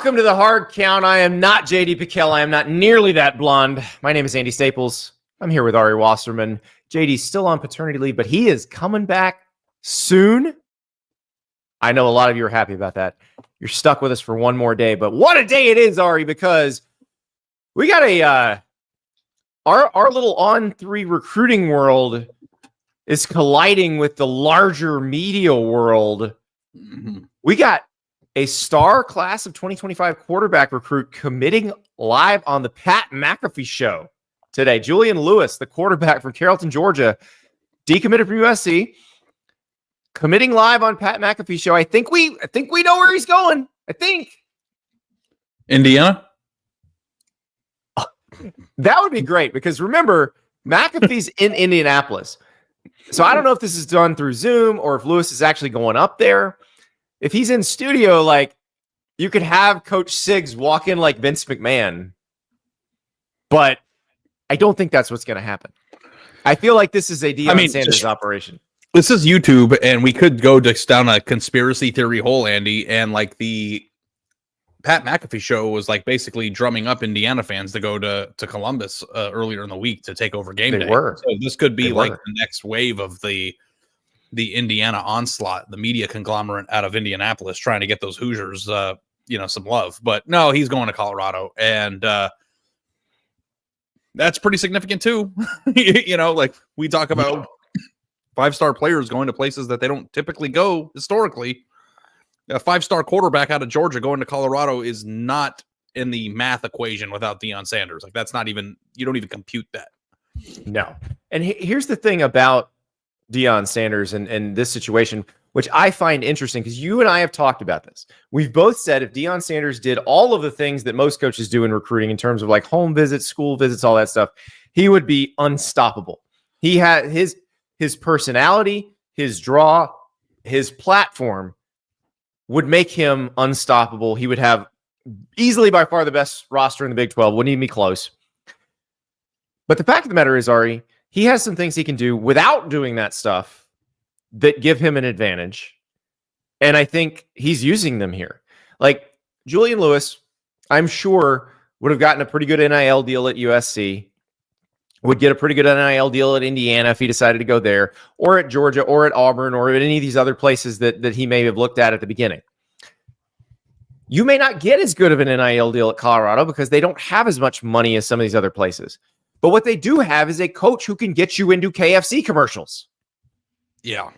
Welcome to the Hard Count. I am not JD Piquel. I am not nearly that blonde. My name is Andy Staples. I'm here with Ari Wasserman. JD's still on paternity leave, but he is coming back soon. I know a lot of you are happy about that. You're stuck with us for one more day, but what a day it is, Ari, because we got our little On3 recruiting world is colliding with the larger media world. We got a star class of 2025 quarterback recruit committing live on the Pat McAfee show today. Julian Lewis, the quarterback from Carrollton, Georgia, decommitted from USC, committing live on Pat McAfee show. I think we know where he's going. I think Indiana. That would be great because remember, McAfee's in Indianapolis. So I don't know if this is done through Zoom or if Lewis is actually going up there. If he's in studio, like, you could have Coach Siggs walk in like Vince McMahon, but I don't think that's what's going to happen. I feel like this is a Deion Sanders operation. This is YouTube, and we could go just down a conspiracy theory hole, Andy, and like the Pat McAfee show was like basically drumming up Indiana fans to go to Columbus earlier in the week to take over game day. So this could be like the next wave of the Indiana onslaught, the media conglomerate out of Indianapolis trying to get those Hoosiers, some love. But no, he's going to Colorado, and that's pretty significant too. Like we talk about five-star players going to places that they don't typically go historically. A five-star quarterback out of Georgia going to Colorado is not in the math equation without Deion Sanders. Like that's not even, you don't even compute that. No. And here's the thing about Deion Sanders and this situation, which I find interesting because you and I have talked about this. We've both said if Deion Sanders did all of the things that most coaches do in recruiting in terms of like home visits, school visits, all that stuff, he would be unstoppable. He had his personality, his draw, his platform would make him unstoppable. He would have easily by far the best roster in the Big 12. Wouldn't even be close. But the fact of the matter is, Ari, he has some things he can do without doing that stuff that give him an advantage. And I think he's using them here. Like Julian Lewis, I'm sure would have gotten a pretty good NIL deal at USC, would get a pretty good NIL deal at Indiana if he decided to go there, or at Georgia, or at Auburn, or at any of these other places that he may have looked at the beginning. You may not get as good of an NIL deal at Colorado because they don't have as much money as some of these other places. But what they do have is a coach who can get you into KFC commercials. Yeah.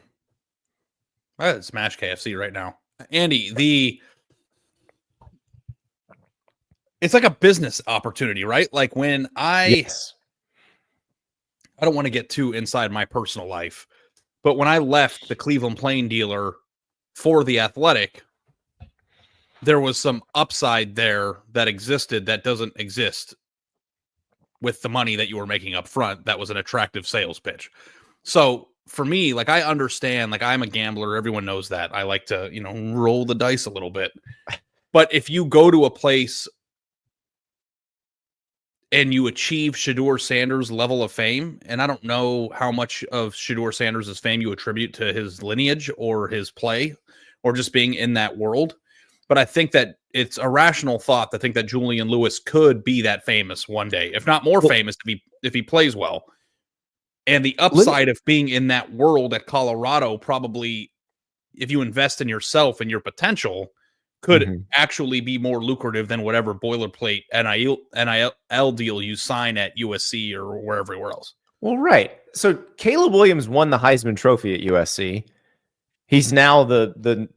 I'd smash KFC right now. Andy, it's like a business opportunity, right? Like when I don't want to get too inside my personal life, but when I left the Cleveland Plain dealer for the Athletic, there was some upside there that existed that doesn't exist with the money that you were making up front. That was an attractive sales pitch. So for me, like I understand, like I'm a gambler. Everyone knows that. I like to, roll the dice a little bit. But if you go to a place and you achieve Shedeur Sanders' level of fame, and I don't know how much of Shedeur Sanders' fame you attribute to his lineage or his play or just being in that world, but I think that it's a rational thought to think that Julian Lewis could be that famous one day, if not more famous if he plays well. And the upside of being in that world at Colorado, probably if you invest in yourself and your potential, could actually be more lucrative than whatever boilerplate NIL deal you sign at USC or wherever else. Well, right. So Caleb Williams won the Heisman Trophy at USC. He's now the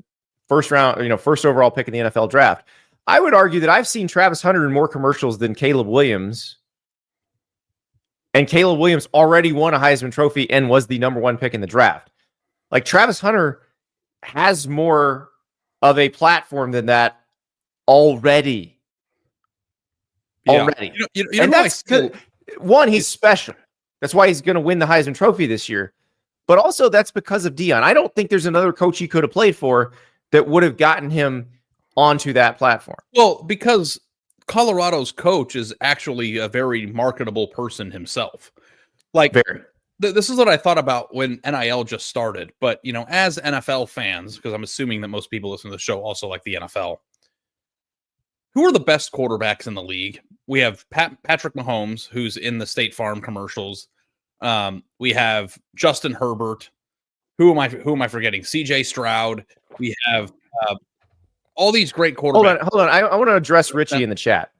first round, first overall pick in the NFL draft. I would argue that I've seen Travis Hunter in more commercials than Caleb Williams. And Caleb Williams already won a Heisman Trophy and was the number one pick in the draft. Like Travis Hunter has more of a platform than that already. Yeah. Already. And that's one, he's special. That's why he's going to win the Heisman Trophy this year. But also that's because of Deion. I don't think there's another coach he could have played for that would have gotten him onto that platform. Well, because Colorado's coach is actually a very marketable person himself. Like, this is what I thought about when NIL just started. But, as NFL fans, because I'm assuming that most people listening to the show also like the NFL, who are the best quarterbacks in the league? We have Patrick Mahomes, who's in the State Farm commercials. We have Justin Herbert. Who am I forgetting? CJ Stroud. We have all these great quarterbacks. Hold on. I want to address Richie in the chat.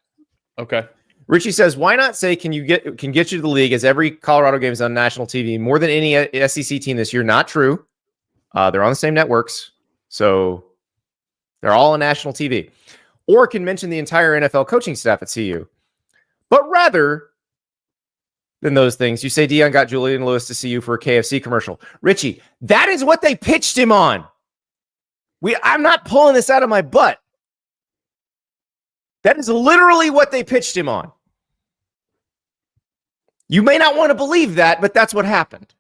Okay. Richie says, why not say can get you to the league, as every Colorado game is on national TV more than any SEC team this year? Not true. They're on the same networks, so they're all on national TV. Or can mention the entire NFL coaching staff at CU. But rather than those things, you say Deion got Julian Lewis to CU for a KFC commercial. Richie, that is what they pitched him on. I'm not pulling this out of my butt. That is literally what they pitched him on. You may not want to believe that, but that's what happened.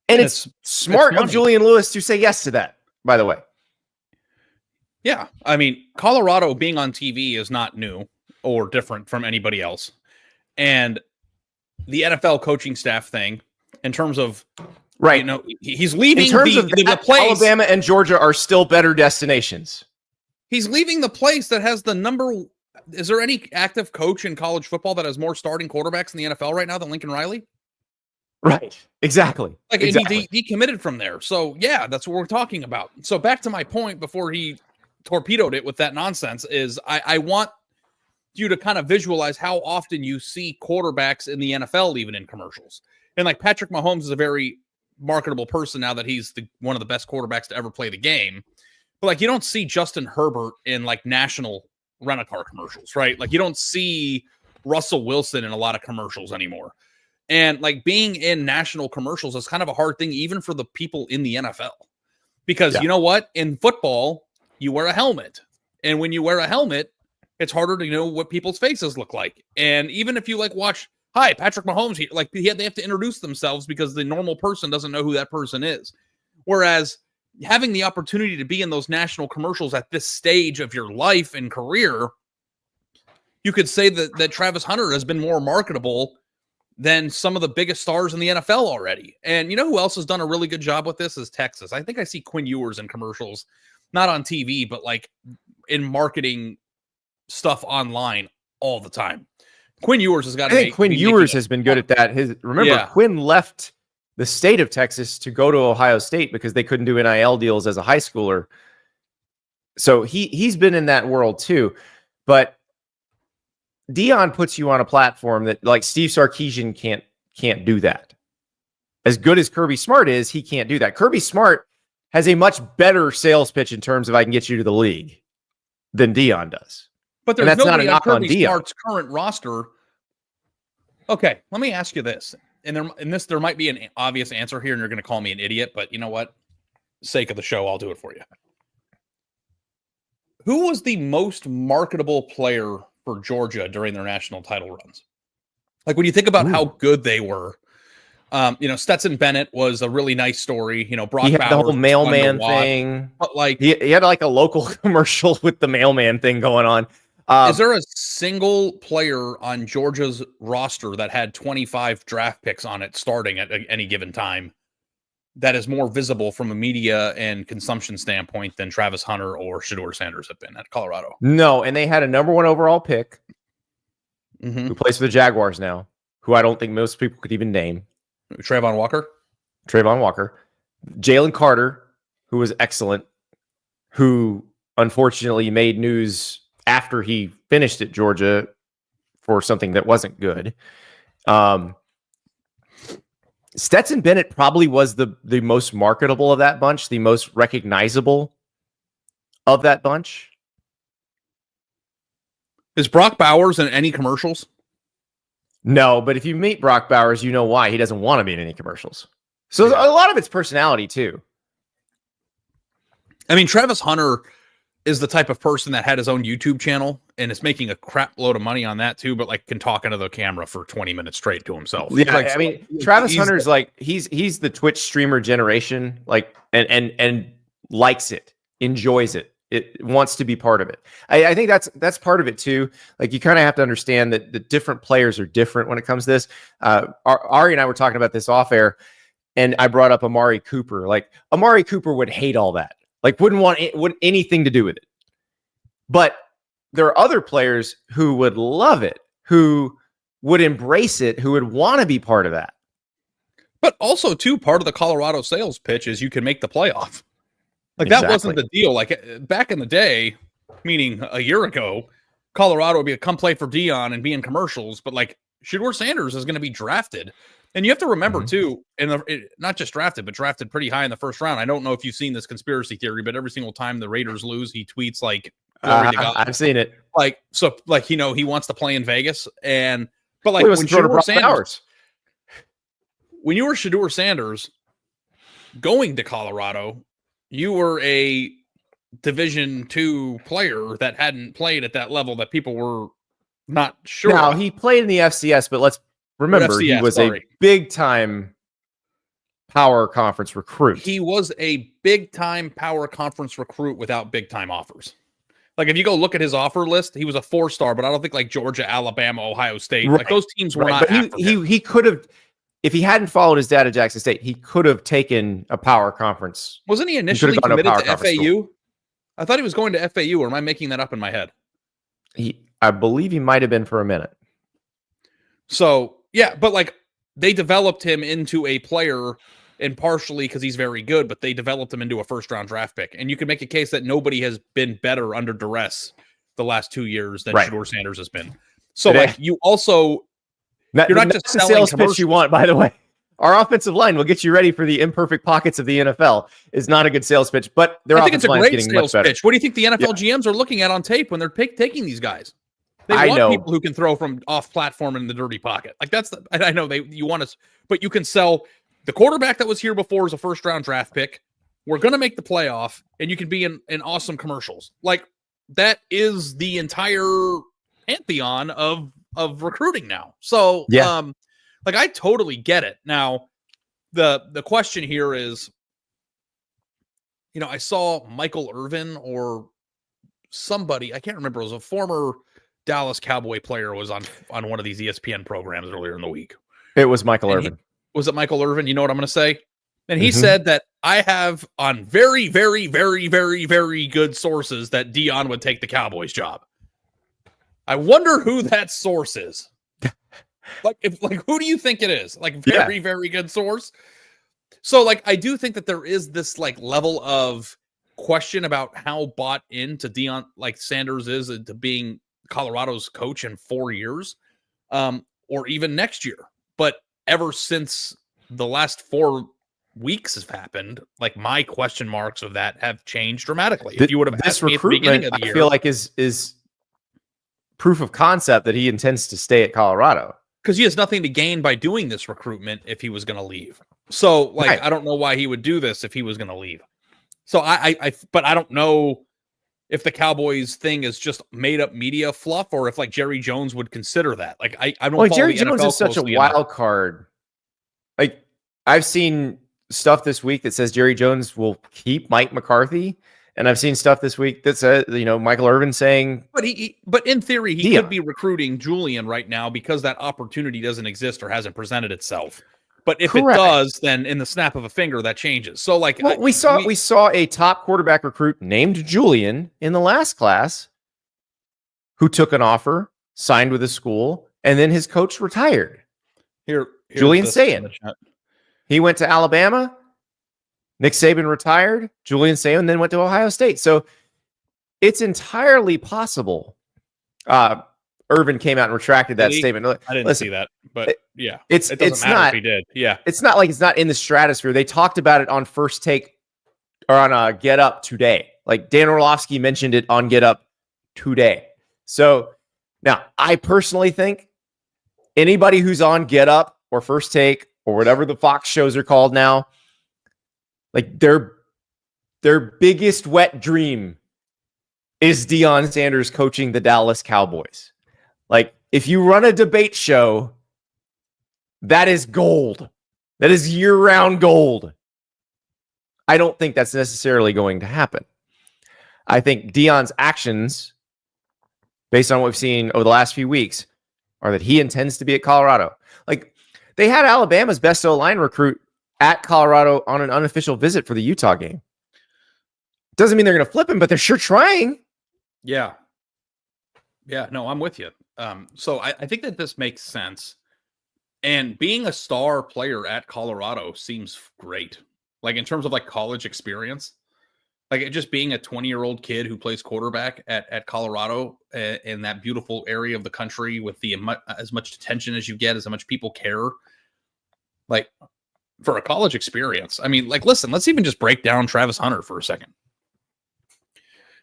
And it's smart of Julian Lewis to say yes to that, by the way. Yeah. I mean, Colorado being on TV is not new or different from anybody else. And the NFL coaching staff thing, in terms of, right, he's leaving in terms of the place. Alabama and Georgia are still better destinations. He's leaving the place that has the number. Is there any active coach in college football that has more starting quarterbacks in the NFL right now than Lincoln Riley? Right. Exactly. Exactly. He decommitted from there. So yeah, that's what we're talking about. So back to my point before he torpedoed it with that nonsense is I want you to kind of visualize how often you see quarterbacks in the NFL, even in commercials. And like Patrick Mahomes is a very marketable person now that he's one of the best quarterbacks to ever play the game. But like, you don't see Justin Herbert in like national rent-a-car commercials, right? Like you don't see Russell Wilson in a lot of commercials anymore. And like being in national commercials is kind of a hard thing, even for the people in the NFL, because you know what? In football, you wear a helmet. And when you wear a helmet, it's harder to know what people's faces look like. And even if you like watch, hi, Patrick Mahomes, they have to introduce themselves because the normal person doesn't know who that person is. Whereas having the opportunity to be in those national commercials at this stage of your life and career, you could say that Travis Hunter has been more marketable than some of the biggest stars in the NFL already. And you know who else has done a really good job with this is Texas. I think I see Quinn Ewers in commercials, not on TV, but like in marketing stuff online all the time. Quinn Ewers has got to. I think Quinn Ewers has been good at that. Quinn left the state of Texas to go to Ohio State because they couldn't do NIL deals as a high schooler. So he's been in that world too. But Deion puts you on a platform that like Steve Sarkisian can't do that. As good as Kirby Smart is, he can't do that. Kirby Smart has a much better sales pitch in terms of I can get you to the league than Deion does. But there's nobody on Kirby Smart's current roster. Okay, let me ask you this. And there might be an obvious answer here, and you're going to call me an idiot, but you know what? Sake of the show, I'll do it for you. Who was the most marketable player for Georgia during their national title runs? Like when you think about how good they were, Stetson Bennett was a really nice story. Brock he had Bowers, the whole mailman thing. But like he had like a local commercial with the mailman thing going on. Is there a single player on Georgia's roster that had 25 draft picks on it starting at any given time that is more visible from a media and consumption standpoint than Travis Hunter or Shedeur Sanders have been at Colorado? No, and they had a number 1 overall pick who plays for the Jaguars now, who I don't think most people could even name. Trayvon Walker. Jalen Carter, who was excellent, who unfortunately made news after he finished at Georgia for something that wasn't good. Stetson Bennett probably was the most marketable of that bunch, the most recognizable of that bunch. Is Brock Bowers in any commercials? No, but if you meet Brock Bowers, you know why. He doesn't want to be in any commercials. So a lot of it's personality too. I mean, Travis Hunter is the type of person that had his own YouTube channel and is making a crap load of money on that too, but like can talk into the camera for 20 minutes straight to himself. Yeah, like, I mean, Travis Hunter's like he's the Twitch streamer generation, like and likes it, enjoys it. It wants to be part of it. I think that's part of it too. Like you kind of have to understand that the different players are different when it comes to this. Ari and I were talking about this off air, and I brought up Amari Cooper. Like Amari Cooper would hate all that. Like wouldn't want anything to do with it. But there are other players who would love it, who would embrace it, who would want to be part of that. But also, too, part of the Colorado sales pitch is you can make the playoff. Like, Exactly. that wasn't the deal. Like, back in the day, meaning a year ago, Colorado would be a come play for Deion and be in commercials. But, like, Shedeur Sanders is going to be drafted. And you have to remember, too, not just drafted, but drafted pretty high in the first round. I don't know if you've seen this conspiracy theory, but every single time the Raiders lose, he tweets, like, glory to God. I've seen it. Like, so, like, you know, he wants to play in Vegas. But, like, when you were Shedeur Sanders going to Colorado, you were a Division II player that hadn't played at that level that people were not sure. Now, he played in the FCS, but let's remember he was a big-time power conference recruit. He was a big-time power conference recruit without big-time offers. Like, if you go look at his offer list, he was a 4-star, but I don't think like Georgia, Alabama, Ohio State, like those teams were not. But he could have. If he hadn't followed his dad at Jackson State, he could have taken a power conference. Wasn't he initially committed to FAU? I thought he was going to FAU, or am I making that up in my head? I believe he might have been for a minute. So, yeah, but like they developed him into a player, and partially because he's very good, but they developed him into a first-round draft pick. And you can make a case that nobody has been better under duress the last 2 years than Shedeur Sanders has been. So, like, you also... You're not just selling sales pitch you want, by the way. Our offensive line will get you ready for the imperfect pockets of the NFL is not a good sales pitch, but their offensive line is getting much better. Pitch. What do you think the NFL GMs are looking at on tape when they're taking these guys? They want people who can throw from off platform in the dirty pocket. Like I know you want to, but you can sell the quarterback that was here before as a first round draft pick. We're going to make the playoff, and you can be in awesome commercials. Like that is the entire pantheon of recruiting now. So, like I totally get it. Now, the question here is, you know, I saw Michael Irvin or somebody, I can't remember, it was a former Dallas Cowboy player was on one of these ESPN programs earlier in the week. It was Michael Irvin. Was it Michael Irvin? You know what I'm going to say? And he said that I have on very, very, very, very, very good sources that Deion would take the Cowboys job. I wonder who that source is. Who do you think it is? Like very, very good source. So like, I do think that there is this like level of question about how bought into Deion like Sanders is into being Colorado's coach in 4 years, or even next year. But ever since the last 4 weeks has happened, like my question marks of that have changed dramatically. If you would have asked me at the beginning of the year, I feel like is proof of concept that he intends to stay at Colorado. Because he has nothing to gain by doing this recruitment if he was going to leave. So, like, I don't know why he would do this if he was going to leave. So, but I don't know if the Cowboys thing is just made up media fluff or if, like, Jerry Jones would consider that. Like, I don't follow Jerry the Jones NFL is such a wild card. Like, I've seen stuff this week that says Jerry Jones will keep Mike McCarthy. And I've seen stuff this week that says, you know, Michael Irvin saying, but in theory, he could be recruiting Julian right now because that opportunity doesn't exist or hasn't presented itself. But if it does, then in the snap of a finger, that changes. So, like, we saw a top quarterback recruit named Julian in the last class who took an offer, signed with a school, and then his coach retired. Julian Sayin. He went to Alabama. Nick Saban retired. Julian Sayin then went to Ohio State. So it's entirely possible. Irvin came out and retracted that statement. I didn't see that, but yeah, it doesn't matter if he did. Yeah, it's not like it's not in the stratosphere. They talked about it on First Take or on Get Up today. Like Dan Orlovsky mentioned it on Get Up today. So now I personally think anybody who's on Get Up or First Take or whatever the Fox shows are called now, like their biggest wet dream is Deion Sanders coaching the Dallas Cowboys. Like if you run a debate show, that is gold. That is year-round gold. I don't think that's necessarily going to happen. I think Deion's actions, based on what we've seen over the last few weeks, are that he intends to be at Colorado. Like they had Alabama's best O-line recruit at Colorado on an unofficial visit for the Utah game. Doesn't mean they're going to flip him, but they're sure trying. Yeah. Yeah, no, I'm with you. So I think that this makes sense. And being a star player at Colorado seems great. Like in terms of like college experience, like it just being a 20-year-old kid who plays quarterback at Colorado in that beautiful area of the country with as much attention as you get, as much people care. Like for a college experience, I mean, like, listen, let's even just break down Travis Hunter for a second.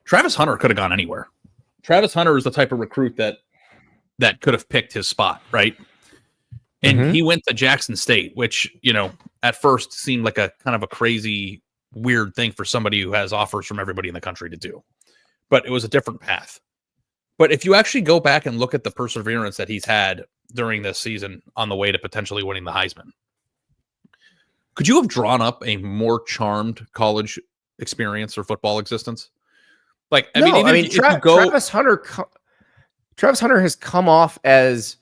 Travis Hunter could have gone anywhere. Travis Hunter is the type of recruit that could have picked his spot, right? And he went to Jackson State, which, you know, at first seemed like a kind of a crazy, weird thing for somebody who has offers from everybody in the country to do. But it was a different path. But if you actually go back and look at the perseverance that he's had during this season on the way to potentially winning the Heisman, could you have drawn up a more charmed college experience or football existence? Like, I mean, if you go, Travis Hunter has come off as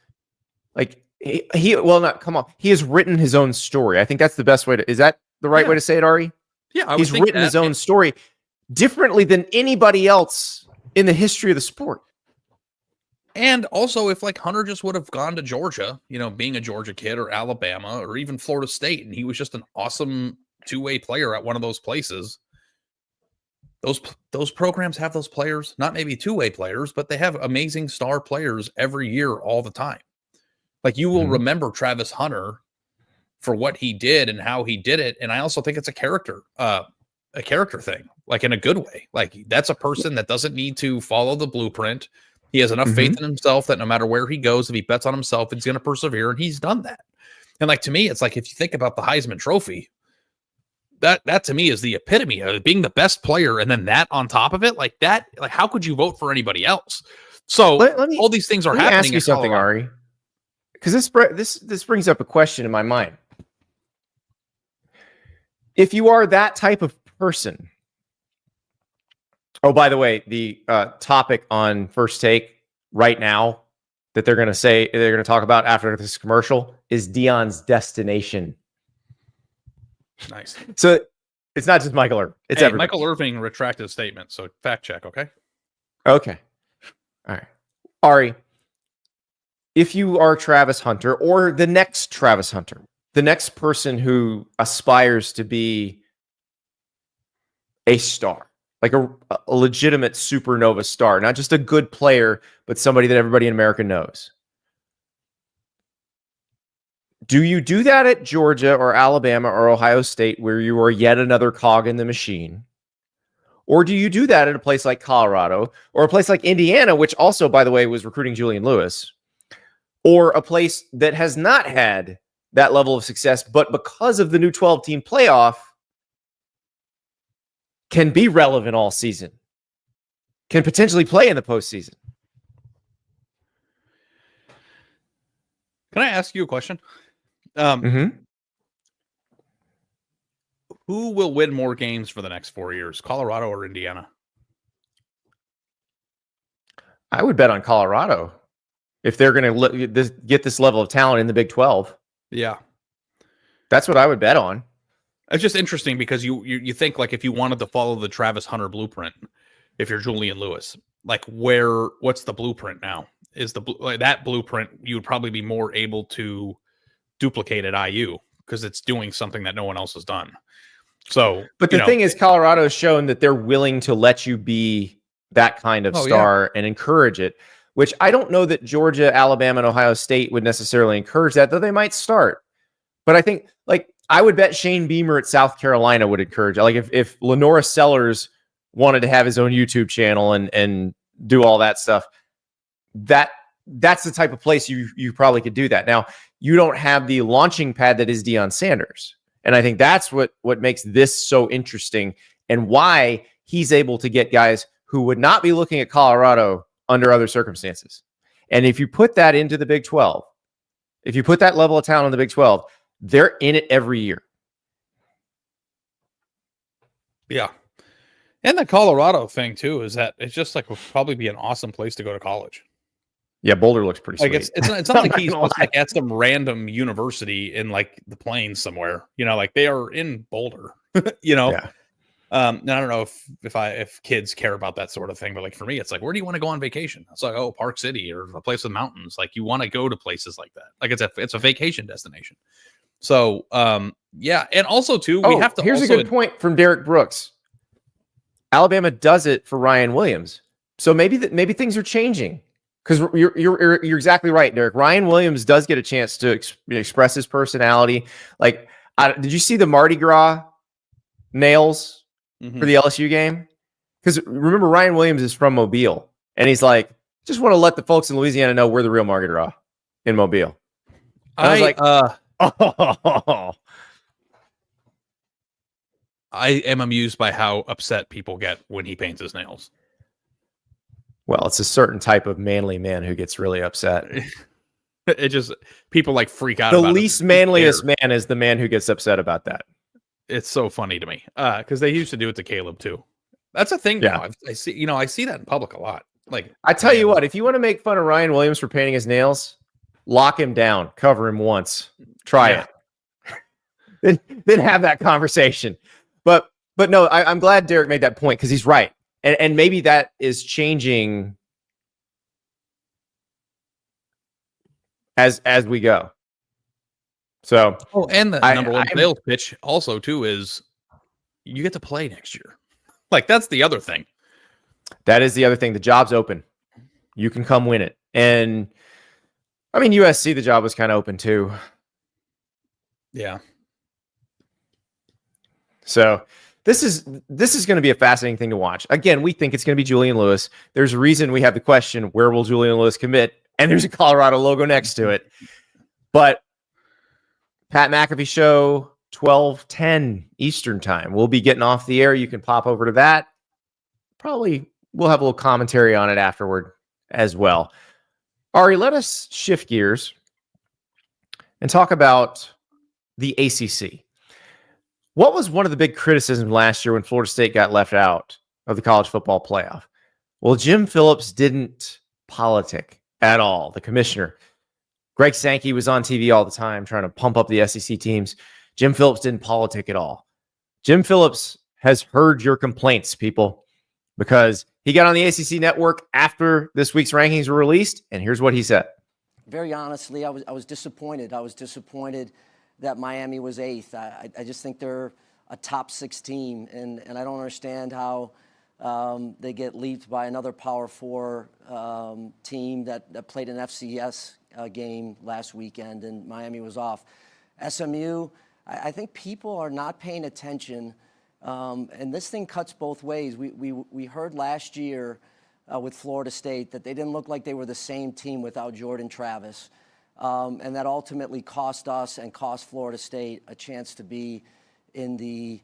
like he not come off. He has written his own story. I think that's the best way to. Is that the right way to say it, Ari? Yeah, he's written his own story differently than anybody else in the history of the sport. And also, if like Hunter just would have gone to Georgia, you know, being a Georgia kid, or Alabama, or even Florida State, and he was just an awesome two-way player at one of those places. Those programs have those players, not maybe two-way players, but they have amazing star players every year, all the time. Like you will remember Travis Hunter for what he did and how he did it. And I also think it's a character thing, like in a good way. Like that's a person that doesn't need to follow the blueprint. He has enough faith in himself that no matter where he goes, if he bets on himself, he's going to persevere. And he's done that. And like, to me, it's like, if you think about the Heisman Trophy, that to me is the epitome of being the best player. And then that on top of it, like that, like how could you vote for anybody else? So all these things are happening. Ask you something, Ari, because this brings up a question in my mind. If you are that type of person, oh, by the way, the topic on First Take right now that they're going to talk about after this commercial is Deion's destination. Nice. So it's not just Michael Irving. It's everybody. Michael Irving retracted his statement. So fact check. Okay. Okay. All right. Ari, if you are Travis Hunter or the next Travis Hunter, the next person who aspires to be a star, like a legitimate supernova star, not just a good player, but somebody that everybody in America knows. Do you do that at Georgia or Alabama or Ohio State, where you are yet another cog in the machine? Or do you do that at a place like Colorado or a place like Indiana, which also, by the way, was recruiting Julian Lewis, or a place that has not had that level of success, but because of the new 12-team playoff, can be relevant all season, can potentially play in the postseason? Can I ask you a question? Who will win more games for the next 4 years, Colorado or Indiana? I would bet on Colorado if they're going to get this level of talent in the Big 12. Yeah. That's what I would bet on. It's just interesting because you think, like, if you wanted to follow the Travis Hunter blueprint, if you're Julian Lewis, like what's the blueprint now? Is that blueprint you would probably be more able to duplicate at IU because it's doing something that no one else has done. So, but the thing is, Colorado has shown that they're willing to let you be that kind of star and encourage it, which I don't know that Georgia, Alabama, and Ohio State would necessarily encourage that, though they might start. But I think, like, I would bet Shane Beamer at South Carolina would encourage it. Like, if Lenora Sellers wanted to have his own YouTube channel and do all that stuff, that's the type of place you probably could do that. Now, you don't have the launching pad that is Deion Sanders. And I think that's what makes this so interesting and why he's able to get guys who would not be looking at Colorado under other circumstances. And if you put that into the Big 12, if you put that level of talent in the Big 12, they're in it every year. Yeah. And the Colorado thing, too, is that it's just like would probably be an awesome place to go to college. Yeah, Boulder looks pretty sweet. Like it's not like he's like at some random university in like the plains somewhere. You know, like they are in Boulder. You know, And I don't know if kids care about that sort of thing, but like for me, it's like, where do you want to go on vacation? It's like, oh, Park City or a place with mountains. Like you want to go to places like that. Like it's a vacation destination. So yeah, and also too, we have to. Here's a good point from Derek Brooks. Alabama does it for Ryan Williams, so maybe things are changing. Because you're exactly right, Derek. Ryan Williams does get a chance to express his personality. Like, did you see the Mardi Gras nails for the LSU game? Because remember, Ryan Williams is from Mobile, and he's like, just want to let the folks in Louisiana know we're the real Mardi Gras in Mobile. And I was like, oh. I am amused by how upset people get when he paints his nails. Well, it's a certain type of manly man who gets really upset. It just, people like freak out. The least manliest man is the man who gets upset about that. It's so funny to me because they used to do it to Caleb too. That's a thing now. I see, I see that in public a lot. Like, I tell you what, if you want to make fun of Ryan Williams for painting his nails, lock him down, cover him once, try it, then have that conversation. But no, I'm glad Derek made that point because he's right. And maybe that is changing as we go. So, and the number one sales pitch also too is you get to play next year. Like that's the other thing. That is the other thing. The job's open. You can come win it. And I mean, USC, the job was kind of open too. Yeah. So this is going to be a fascinating thing to watch. Again, we think it's going to be Julian Lewis. There's a reason we have the question, where will Julian Lewis commit? And there's a Colorado logo next to it. But Pat McAfee show, 12:10 Eastern time. We'll be getting off the air. You can pop over to that. Probably we'll have a little commentary on it afterward as well. Ari, let us shift gears and talk about the ACC. What was one of the big criticisms last year when Florida State got left out of the college football playoff? Well, Jim Phillips didn't politic at all, the commissioner. Greg Sankey was on TV all the time trying to pump up the SEC teams. Jim Phillips didn't politic at all. Jim Phillips has heard your complaints, people, because he got on the ACC network after this week's rankings were released, and here's what he said. Very honestly, I was disappointed. I was disappointed that Miami was 8th. I just think they're a top 6 team, and I don't understand how they get leaped by another Power 4 team that played an FCS game last weekend, and Miami was off. SMU, I think people are not paying attention, and this thing cuts both ways. We heard last year with Florida State that they didn't look like they were the same team without Jordan Travis. And that ultimately cost us and cost Florida State a chance to be in the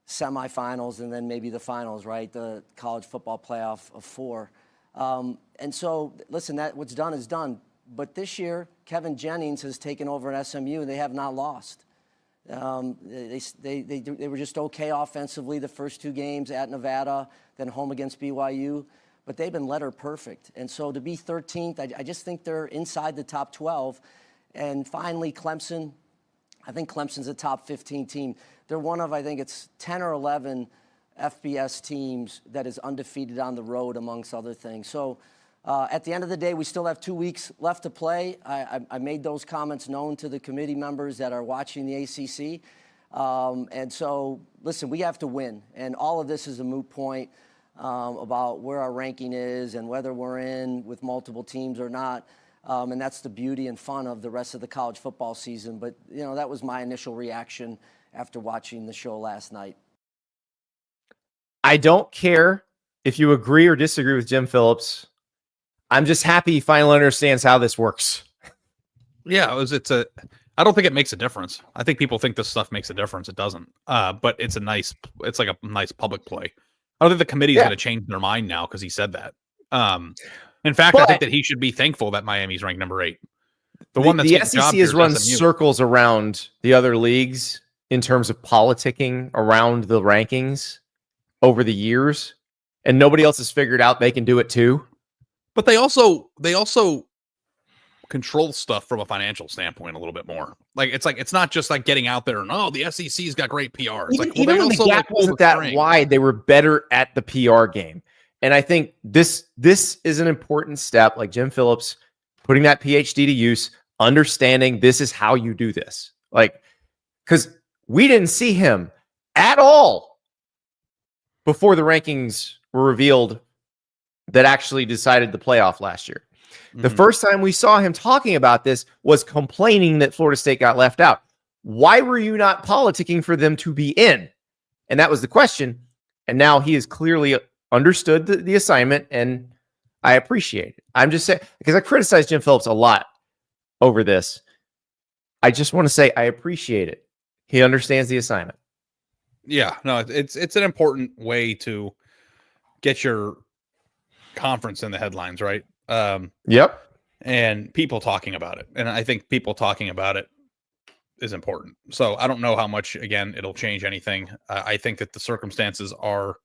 semifinals and then maybe the finals, right? The college football playoff of 4. And so, listen, that what's done is done. But this year, Kevin Jennings has taken over at SMU, and they have not lost. They were just okay offensively the first 2 games at Nevada, then home against BYU. But they've been letter perfect. And so to be 13th, I just think they're inside the top 12. And finally, Clemson, I think Clemson's a top 15 team. They're one of, I think it's 10 or 11 FBS teams that is undefeated on the road, amongst other things. So at the end of the day, we still have 2 weeks left to play. I made those comments known to the committee members that are watching the ACC. And so, listen, we have to win. And all of this is a moot point. About where our ranking is and whether we're in with multiple teams or not. And that's the beauty and fun of the rest of the college football season. But, that was my initial reaction after watching the show last night. I don't care if you agree or disagree with Jim Phillips. I'm just happy he finally understands how this works. Yeah, I don't think it makes a difference. I think people think this stuff makes a difference. It doesn't. But it's like a nice public play. I don't think the committee is going to change their mind now because he said that. In fact, I think that he should be thankful that Miami's ranked number 8. The SEC has run circles around the other leagues in terms of politicking around the rankings over the years, and nobody else has figured out they can do it too. But they also control stuff from a financial standpoint a little bit more. Like it's not just like getting out there and the SEC's got great PR. It's Even when the gap wasn't that wide, they were better at the PR game. And I think this is an important step, like Jim Phillips putting that PhD to use, understanding this is how you do this. Like, because we didn't see him at all before the rankings were revealed that actually decided the playoff last year. The first time we saw him talking about this was complaining that Florida State got left out. Why were you not politicking for them to be in? And that was the question. And now he has clearly understood the assignment, and I appreciate it. I'm just saying, because I criticized Jim Phillips a lot over this. I just want to say I appreciate it. He understands the assignment. Yeah, no, it's an important way to get your conference in the headlines, right? Yep. And people talking about it. And I think people talking about it is important. So I don't know how much, again, it'll change anything. I think that the circumstances are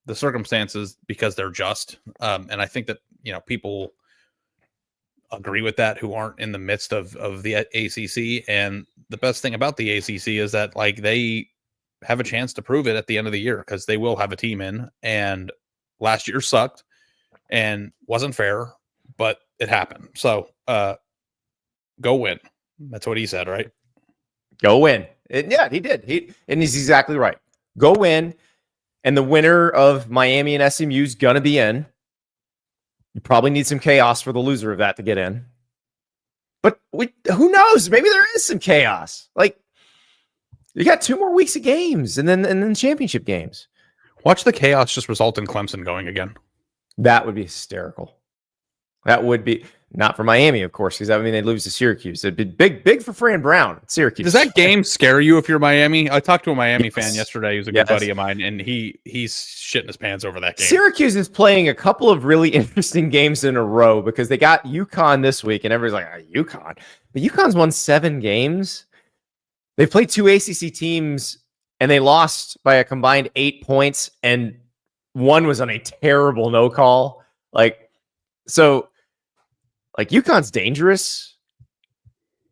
the circumstances because they're just. And I think that, people agree with that who aren't in the midst of the ACC. And the best thing about the ACC is that they have a chance to prove it at the end of the year because they will have a team in. And last year sucked and wasn't fair, but it happened. So go win. That's what he said, right? Go win. Yeah, he did. And he's exactly right. Go win. And the winner of Miami and SMU is going to be in. You probably need some chaos for the loser of that to get in. But who knows? Maybe there is some chaos. Like, you got 2 more weeks of games and then championship games. Watch the chaos just result in Clemson going again. That would be hysterical. That would be not for Miami, of course, because they lose to Syracuse. It'd be big for Fran Brown at Syracuse. Does that game scare you if you're Miami? I talked to a Miami fan yesterday. He was a good buddy of mine, and he's shitting his pants over that game. Syracuse is playing a couple of really interesting games in a row because they got UConn this week, and everybody's like, UConn. But UConn's won 7 games. They've played 2 ACC teams, and they lost by a combined 8 points, and one was on a terrible no call. UConn's dangerous.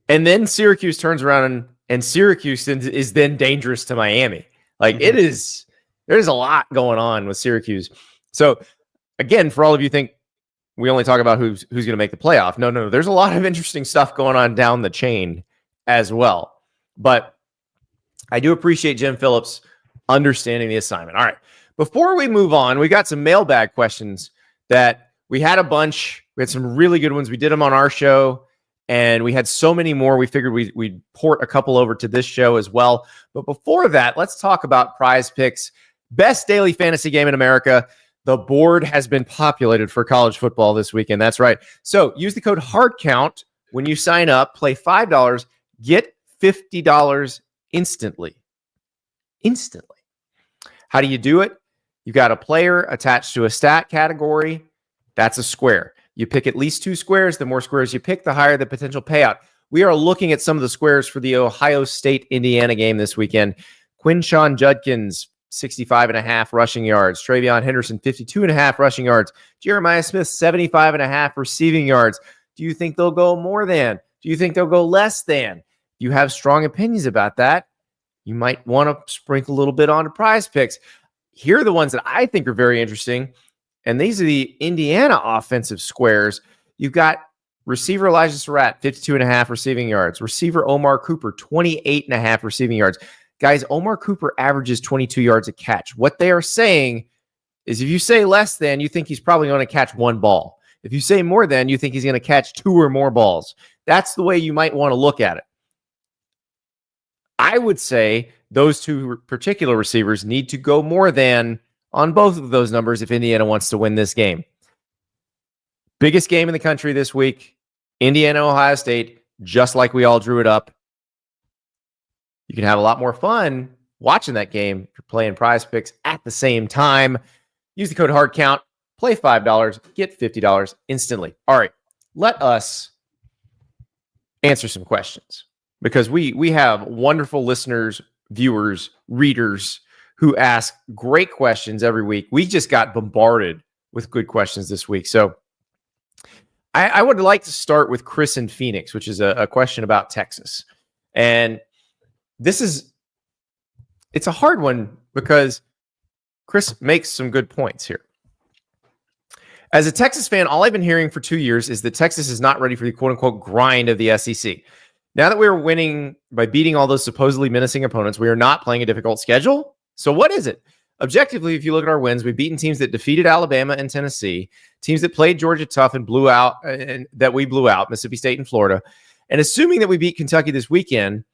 And then Syracuse turns around and Syracuse is then dangerous to Miami. There's a lot going on with Syracuse. So again, for all of you think we only talk about who's going to make the playoff. No. There's a lot of interesting stuff going on down the chain as well. But I do appreciate Jim Phillips understanding the assignment. All right. Before we move on, we got some mailbag questions that we had a bunch. We had some really good ones. We did them on our show, and we had so many more. We figured we'd port a couple over to this show as well. But before that, let's talk about Prize Picks, best daily fantasy game in America. The board has been populated for college football this weekend. That's right. So use the code HARDCOUNT when you sign up. Play $5, get $50 instantly. Instantly. How do you do it? You got a player attached to a stat category. That's a square. You pick at least 2 squares. The more squares you pick, the higher the potential payout. We are looking at some of the squares for the Ohio State-Indiana game this weekend. Quinshon Judkins, 65.5 rushing yards. Travion Henderson, 52.5 rushing yards. Jeremiah Smith, 75.5 receiving yards. Do you think they'll go more than? Do you think they'll go less than? If you have strong opinions about that, you might want to sprinkle a little bit onto Prize Picks. Here are the ones that I think are very interesting. And these are the Indiana offensive squares. You've got receiver Elijah Surratt, 52.5 receiving yards. Receiver Omar Cooper, 28.5 receiving yards. Guys, Omar Cooper averages 22 yards a catch. What they are saying is if you say less than, you think he's probably going to catch 1 ball. If you say more than, you think he's going to catch 2 or more balls. That's the way you might want to look at it. I would say those 2 particular receivers need to go more than on both of those numbers if Indiana wants to win this game. Biggest game in the country this week, Indiana, Ohio State, just like we all drew it up. You can have a lot more fun watching that game if you're playing Prize Picks at the same time. Use the code HARDCOUNT, play $5, get $50 instantly. All right, let us answer some questions because we have wonderful listeners, viewers, readers who ask great questions every week. We just got bombarded with good questions this week. So I would like to start with Chris in Phoenix, which is a question about Texas. And it's a hard one because Chris makes some good points here. As a Texas fan, all I've been hearing for 2 years is that Texas is not ready for the quote-unquote grind of the SEC. Now that we're winning by beating all those supposedly menacing opponents, we are not playing a difficult schedule. So what is it? Objectively, if you look at our wins, we've beaten teams that defeated Alabama and Tennessee, teams that played Georgia tough and blew out, and that we blew out, Mississippi State and Florida. And assuming that we beat Kentucky this weekend,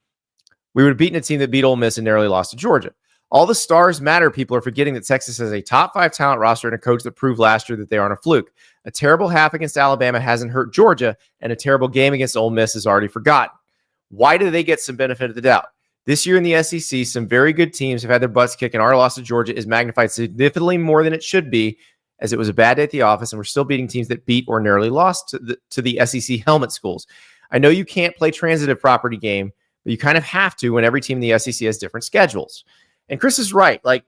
we would have beaten a team that beat Ole Miss and narrowly lost to Georgia. All the stars matter. People are forgetting that Texas has a top 5 talent roster and a coach that proved last year that they aren't a fluke. A terrible half against Alabama hasn't hurt Georgia, and a terrible game against Ole Miss is already forgotten. Why do they get some benefit of the doubt? This year in the SEC, some very good teams have had their butts kicked, and our loss to Georgia is magnified significantly more than it should be, as it was a bad day at the office, and we're still beating teams that beat or narrowly lost to the SEC helmet schools. I know you can't play transitive property game, but you kind of have to when every team in the SEC has different schedules. And Chris is right. Like,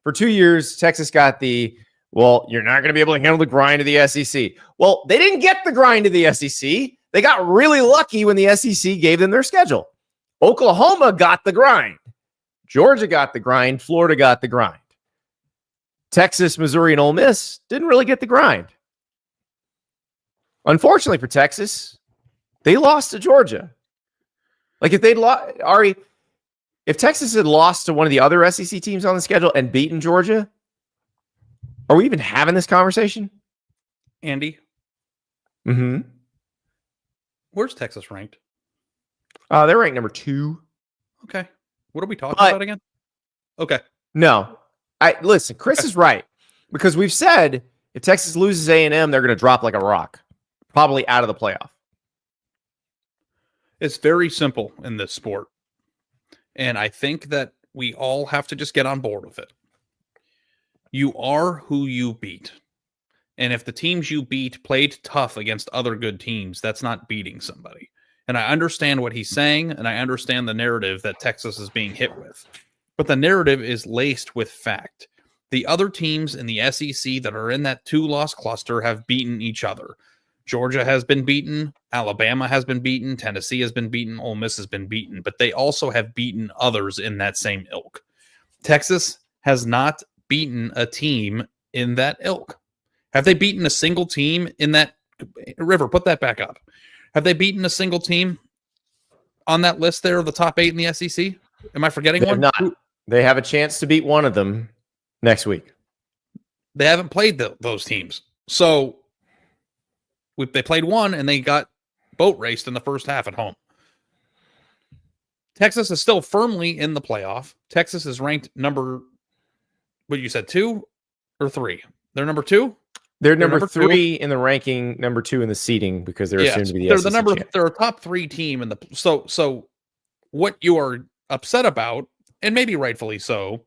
for 2 years, Texas got well, you're not going to be able to handle the grind of the SEC. Well, they didn't get the grind of the SEC. They got really lucky when the SEC gave them their schedule. Oklahoma got the grind. Georgia got the grind. Florida got the grind. Texas, Missouri, and Ole Miss didn't really get the grind. Unfortunately for Texas, they lost to Georgia. Like, if they'd lost, Ari, if Texas had lost to one of the other SEC teams on the schedule and beaten Georgia, are we even having this conversation? Andy? Mm-hmm. Where's Texas ranked? They're ranked number 2. Okay. What are we talking about again? Okay. No. Listen, Chris is right. Because we've said if Texas loses A&M, they're going to drop like a rock. Probably out of the playoff. It's very simple in this sport. And I think that we all have to just get on board with it. You are who you beat. And if the teams you beat played tough against other good teams, that's not beating somebody. And I understand what he's saying, and I understand the narrative that Texas is being hit with. But the narrative is laced with fact. The other teams in the SEC that are in that 2-loss cluster have beaten each other. Georgia has been beaten. Alabama has been beaten. Tennessee has been beaten. Ole Miss has been beaten. But they also have beaten others in that same ilk. Texas has not beaten a team in that ilk. Have they beaten a single team in that? River, put that back up. Have they beaten a single team on that list there of the top 8 in the SEC? Am I forgetting They one? have not. They have a chance to beat one of them next week. They haven't played those teams. So they played one and they got boat raced in the first half at home. Texas is still firmly in the playoff. Texas is ranked number, what you said, 2 or 3? They're number 2? They're number 3 in the ranking, number 2 in the seeding because they're assumed to be the SEC champ. They're a top 3 team in the so what you are upset about, and maybe rightfully so,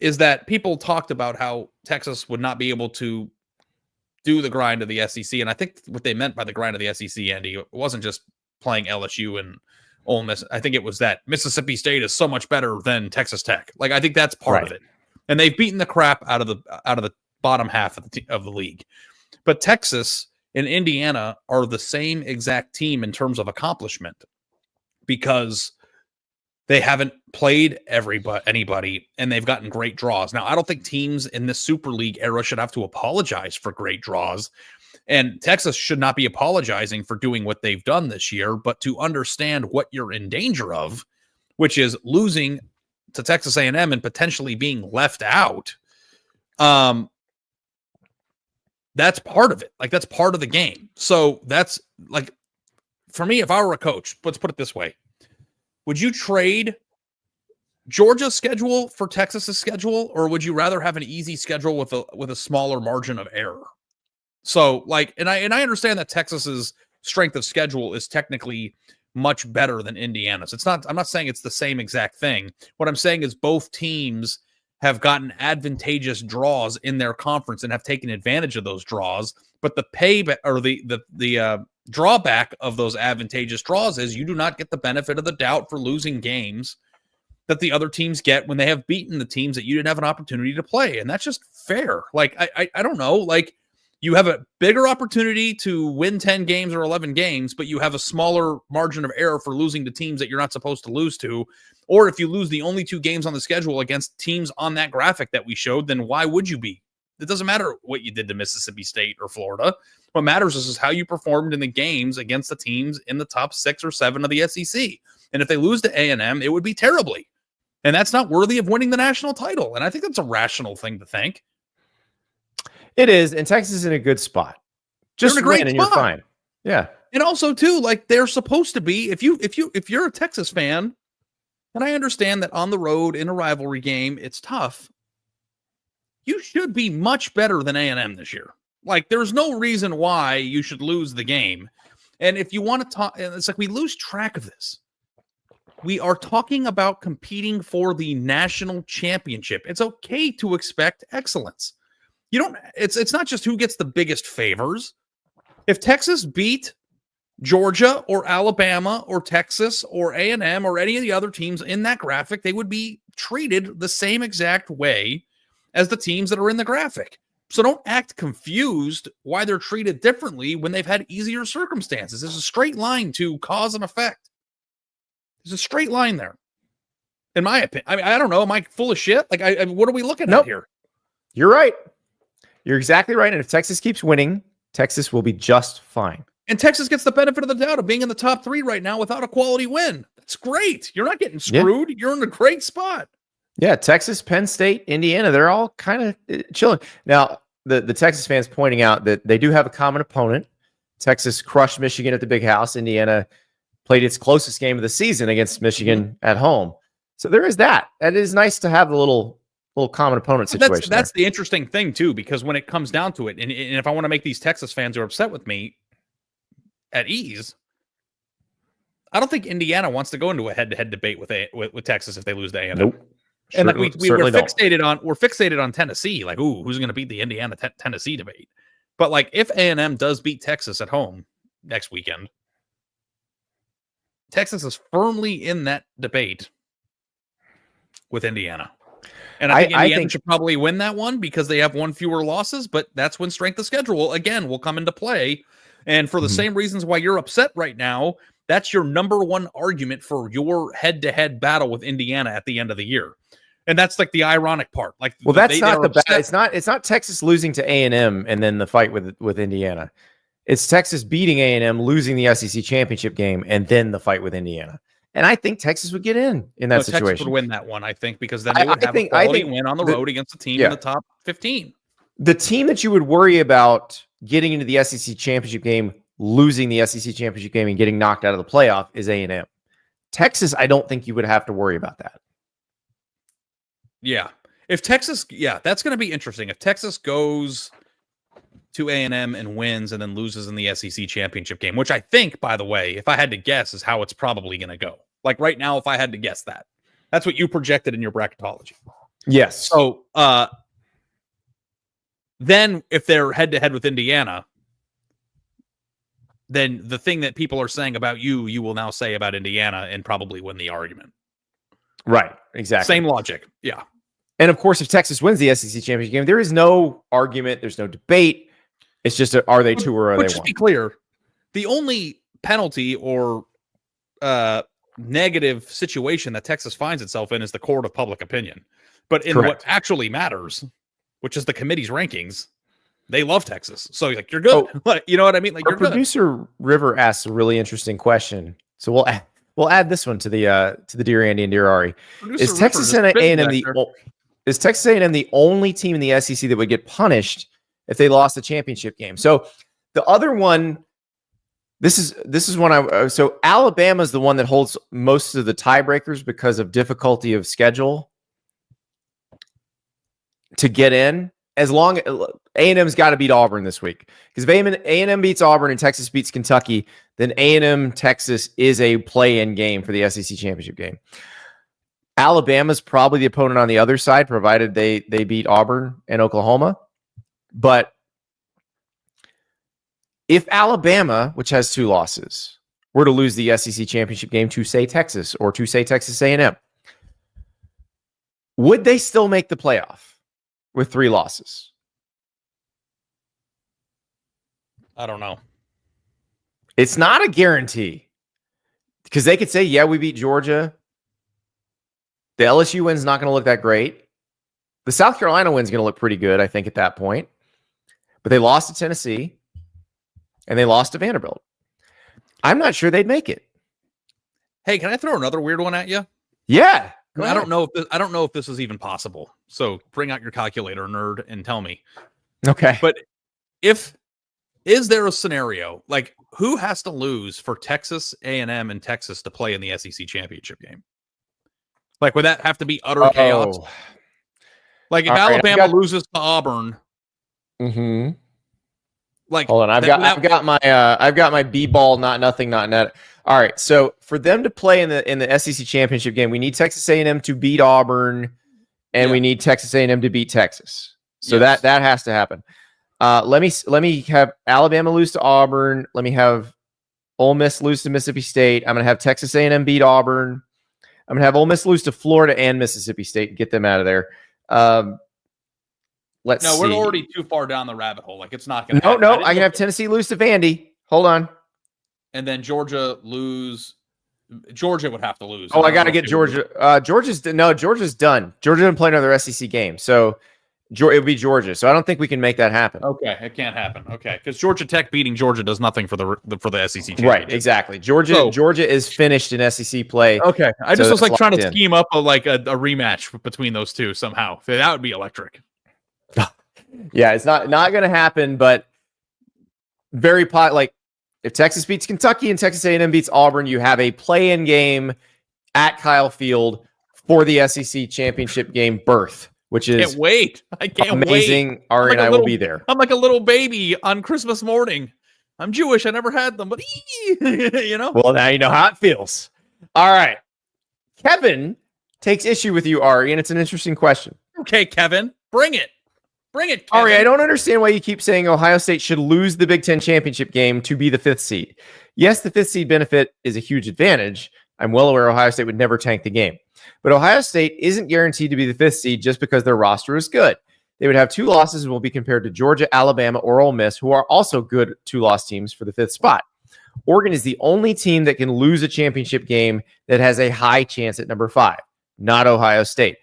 is that people talked about how Texas would not be able to do the grind of the SEC. And I think what they meant by the grind of the SEC, Andy, it wasn't just playing LSU and Ole Miss. I think it was that Mississippi State is so much better than Texas Tech. Like, I think that's part of it. And they've beaten the crap out of the bottom half of the league. But Texas and Indiana are the same exact team in terms of accomplishment because they haven't played anybody, and they've gotten great draws. Now, I don't think teams in this Super League era should have to apologize for great draws, and Texas should not be apologizing for doing what they've done this year, but to understand what you're in danger of, which is losing to Texas A&M and potentially being left out. That's part of it. Like, that's part of the game. So that's like, for me, if I were a coach, let's put it this way. Would you trade Georgia's schedule for Texas's schedule, or would you rather have an easy schedule with a smaller margin of error? So, like, and I understand that Texas's strength of schedule is technically much better than Indiana's. I'm not saying it's the same exact thing. What I'm saying is both teams have gotten advantageous draws in their conference and have taken advantage of those draws. But the the drawback of those advantageous draws is you do not get the benefit of the doubt for losing games that the other teams get when they have beaten the teams that you didn't have an opportunity to play. And that's just fair. Like, I don't know. Like, You have a bigger opportunity to win 10 games or 11 games, but you have a smaller margin of error for losing to teams that you're not supposed to lose to. Or if you lose the only 2 games on the schedule against teams on that graphic that we showed, then why would you be? It doesn't matter what you did to Mississippi State or Florida. What matters is how you performed in the games against the teams in the top 6 or 7 of the SEC. And if they lose to A&M, it would be terribly. And that's not worthy of winning the national title. And I think that's a rational thing to think. It is, and Texas is in a good spot. Just win and you're fine. Yeah. And also too, like they're supposed to be, if you're a Texas fan, and I understand that on the road in a rivalry game, it's tough. You should be much better than A&M this year. Like there's no reason why you should lose the game. And if you want to talk, it's like we lose track of this. We are talking about competing for the national championship. It's okay to expect excellence. You don't, it's not just who gets the biggest favors. If Texas beat Georgia or Alabama or Texas or A&M or any of the other teams in that graphic, they would be treated the same exact way as the teams that are in the graphic. So don't act confused why they're treated differently when they've had easier circumstances. There's a straight line to cause and effect. There's a straight line there. In my opinion, I mean, I don't know. Am I full of shit? Like, what are we looking at here? You're right. You're exactly right. And if Texas keeps winning, Texas will be just fine. And Texas gets the benefit of the doubt of being in the top 3 right now without a quality win. That's great. You're not getting screwed. Yeah. You're in a great spot. Yeah, Texas, Penn State, Indiana, they're all kind of chilling. Now, the Texas fans pointing out that they do have a common opponent. Texas crushed Michigan at the Big House. Indiana played its closest game of the season against Michigan at home. So there is that. And it is nice to have the little common opponent situation. That's the interesting thing, too, because when it comes down to it, and if I want to make these Texas fans who are upset with me at ease, I don't think Indiana wants to go into a head-to-head debate with Texas if they lose to A&M. Nope. And like we're fixated on Tennessee, like, ooh, who's going to beat the Indiana Tennessee debate? But like, if A&M does beat Texas at home next weekend, Texas is firmly in that debate with Indiana. And I think Indiana should probably win that one because they have 1 fewer losses, but that's when strength of schedule, again, will come into play. And for the same reasons why you're upset right now, that's your number 1 argument for your head-to-head battle with Indiana at the end of the year. And that's like the ironic part. Like, well, that's not the bad. It's not Texas losing to A&M and then the fight with Indiana. It's Texas beating A&M, losing the SEC championship game, and then the fight with Indiana. And I think Texas would get in that situation. Texas would win that one, I think, because then they would have a quality win on the road against a team in the top 15. The team that you would worry about getting into the SEC championship game, losing the SEC championship game, and getting knocked out of the playoff is A&M. Texas, I don't think you would have to worry about that. Yeah. If Texas, that's going to be interesting. If Texas goes to A&M and wins and then loses in the SEC championship game, which I think, by the way, if I had to guess, is how it's probably going to go. Like right now, if I had to guess that's what you projected in your bracketology. Yes. So then if they're head-to-head with Indiana, then the thing that people are saying about you will now say about Indiana and probably win the argument. Right. Exactly. Same logic. Yeah. And of course, if Texas wins the SEC championship game, there is no argument. There's no debate. It's just, are they 2 or are they 1? Just be clear, the only penalty or negative situation that Texas finds itself in is the court of public opinion. But in what actually matters, which is the committee's rankings, they love Texas. So like, you're good. You know what I mean? Like, our producer River asks a really interesting question. So we'll add this one to the Dear Andy and Dear Ari. Is Texas A&M the only team in the SEC that would get punished if they lost the championship game? So the other one, this is one so Alabama's the one that holds most of the tiebreakers because of difficulty of schedule to get in. As long as A&M's got to beat Auburn this week, because if A&M beats Auburn and Texas beats Kentucky, then A&M Texas is a play-in game for the SEC championship game. Alabama's probably the opponent on the other side, provided they beat Auburn and Oklahoma. But if Alabama, which has 2 losses, were to lose the SEC championship game to, say, Texas or to, say, Texas A&M, would they still make the playoff with 3 losses? I don't know. It's not a guarantee because they could say, yeah, we beat Georgia. The LSU win's not going to look that great. The South Carolina win's going to look pretty good, I think, at that point. But they lost to Tennessee and they lost to Vanderbilt. I'm not sure they'd make it. Hey, can I throw another weird one at you? Yeah. I don't know if this is even possible. So bring out your calculator, nerd, and tell me. Okay. But is there a scenario like who has to lose for Texas A&M and Texas to play in the SEC championship game? Like, would that have to be utter chaos? Like, if Alabama loses to Auburn, like, hold on, I've got my B-ball, not nothing, not net. All right, so for them to play in the SEC championship game, we need Texas A&M to beat Auburn, and we need Texas A&M to beat Texas. So that has to happen. Let me have Alabama lose to Auburn. Let me have Ole Miss lose to Mississippi State. I'm gonna have Texas A&M beat Auburn. I'm gonna have Ole Miss lose to Florida and Mississippi State and get them out of there. Let's see. We're already too far down the rabbit hole. Like, it's not gonna. No, I can have Tennessee lose to Vandy. Hold on. And then Georgia lose. Georgia would have to lose. Oh, I got to get Georgia. Georgia's done. Georgia didn't play another SEC game, so it would be Georgia. So I don't think we can make that happen. Okay, it can't happen. Okay, because Georgia Tech beating Georgia does nothing for the SEC championship. Right, exactly. Georgia is finished in SEC play. Okay, I just was like trying to scheme up a rematch between those two somehow. That would be electric. Yeah, it's not going to happen, but very like if Texas beats Kentucky and Texas A&M beats Auburn, you have a play-in game at Kyle Field for the SEC championship game berth, which is can't wait. I can't amazing. Wait. Ari and I will be there. I'm like a little baby on Christmas morning. I'm Jewish. I never had them, but you know. Well, now you know how it feels. All right. Kevin takes issue with you, Ari, and it's an interesting question. Okay, Kevin, bring it. Bring it, Kevin. Ari, I don't understand why you keep saying Ohio State should lose the Big Ten championship game to be the 5th seed. Yes, the 5th seed benefit is a huge advantage. I'm well aware Ohio State would never tank the game. But Ohio State isn't guaranteed to be the 5th seed just because their roster is good. They would have 2 losses and will be compared to Georgia, Alabama, or Ole Miss, who are also good 2-loss teams for the 5th spot. Oregon is the only team that can lose a championship game that has a high chance at number 5, not Ohio State.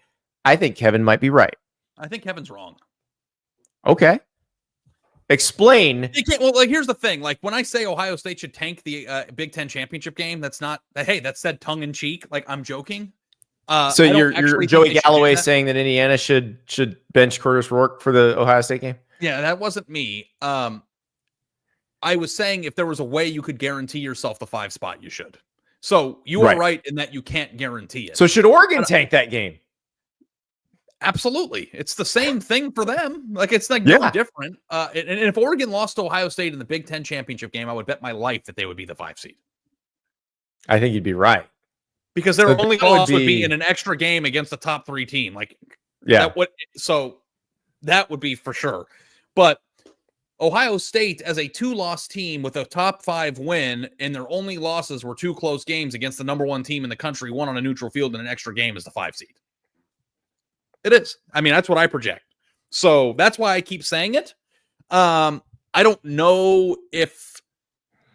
I think Kevin might be right. I think Kevin's wrong. Okay. Explain. Well, like, here's the thing. Like, when I say Ohio State should tank the Big Ten championship game, that's not, hey, that's said tongue in cheek. Like, I'm joking. So you're Joey Galloway saying that Indiana should bench Curtis Rourke for the Ohio State game? Yeah, that wasn't me. I was saying if there was a way you could guarantee yourself the 5 spot, you should. So you were right in that you can't guarantee it. So should Oregon tank that game? Absolutely. It's the same thing for them. Like, it's like no different. And if Oregon lost to Ohio State in the Big Ten championship game, I would bet my life that they would be the 5 seed. I think you'd be right. Because their only loss would be in an extra game against a top 3 team. Like, that would be for sure. But Ohio State as a 2-loss team with a top 5 win, and their only losses were 2 close games against the number 1 team in the country, one on a neutral field and an extra game, is the 5 seed. It is. I mean, that's what I project. So that's why I keep saying it. I don't know if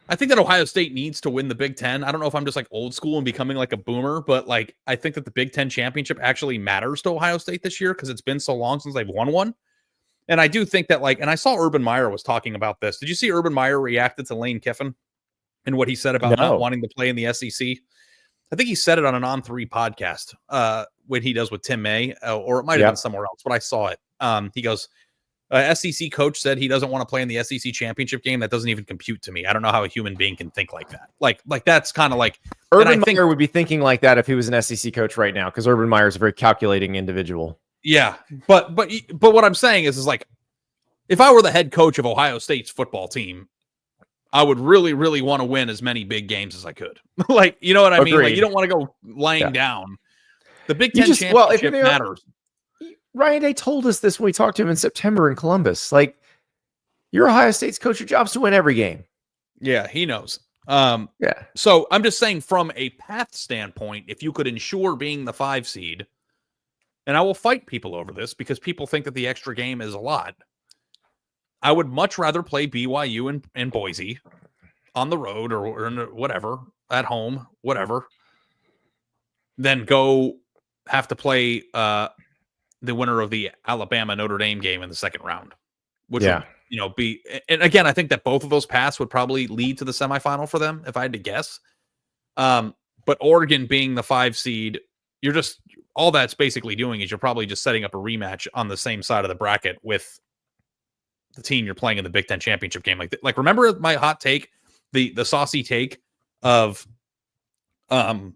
I think that Ohio State needs to win the Big Ten. I don't know if I'm just like old school and becoming like a boomer, but like I think that the Big Ten championship actually matters to Ohio State this year because it's been so long since they've won one. And I do think that and I saw Urban Meyer was talking about this. Did you see Urban Meyer reacted to Lane Kiffin and what he said about not wanting to play in the SEC? I think he said it on an On3 podcast when he does with Tim May, or it might have been somewhere else, but I saw it. He goes, SEC coach said he doesn't want to play in the SEC championship game. That doesn't even compute to me. I don't know how a human being can think like that. Like that's kind of like Urban Meyer would be thinking like that if he was an SEC coach right now, because Urban Meyer is a very calculating individual. Yeah, but what I'm saying is like if I were the head coach of Ohio State's football team, I would really, really want to win as many big games as I could. Like, you know what I mean? Like, you don't want to go laying down. The Big Ten championship matters. Ryan Day told us this when we talked to him in September in Columbus. Like, you're Ohio State's coach. Your job's to win every game. Yeah, he knows. So I'm just saying from a path standpoint, if you could ensure being the 5 seed, and I will fight people over this because people think that the extra game is a lot. I would much rather play BYU in Boise on the road or whatever, at home, whatever, than go have to play the winner of the Alabama Notre Dame game in the second round, which would, be. And again, I think that both of those paths would probably lead to the semifinal for them, if I had to guess. But Oregon being the 5 seed, you're just, all that's basically doing is you're probably just setting up a rematch on the same side of the bracket with the team you're playing in the Big Ten championship game. Like remember my hot take, the saucy take of the